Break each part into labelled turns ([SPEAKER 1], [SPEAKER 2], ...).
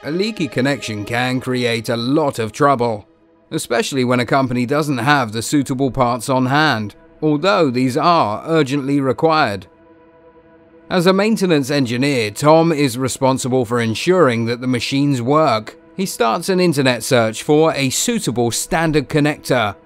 [SPEAKER 1] A leaky connection can create a lot of trouble, especially when a company doesn't have the suitable parts on hand, although these are urgently required. As a maintenance engineer, Tom is responsible for ensuring that the machines work. He starts an internet search for a suitable standard connector,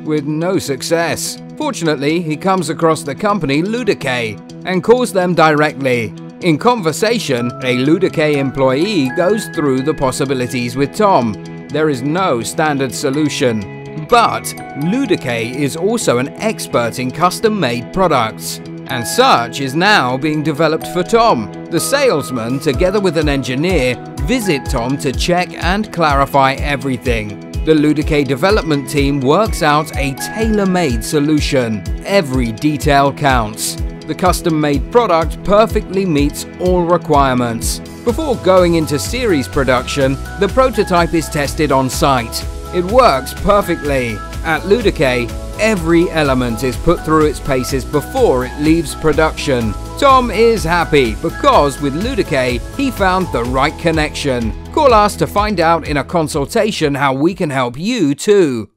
[SPEAKER 1] with no success. Fortunately, he comes across the company LÜDECKE and calls them directly. In conversation, a LÜDECKE employee goes through the possibilities with Tom. There is no standard solution, but LÜDECKE is also an expert in custom-made products, and such is now being developed for Tom. The salesman, together with an engineer, visit Tom to check and clarify everything. The LÜDECKE development team works out a tailor-made solution. Every detail counts. The custom-made product perfectly meets all requirements. Before going into series production, the prototype is tested on site. It works perfectly. At LÜDECKE, every element is put through its paces before it leaves production. Tom is happy because with LÜDECKE, he found the right connection. Call us to find out in a consultation how we can help you too.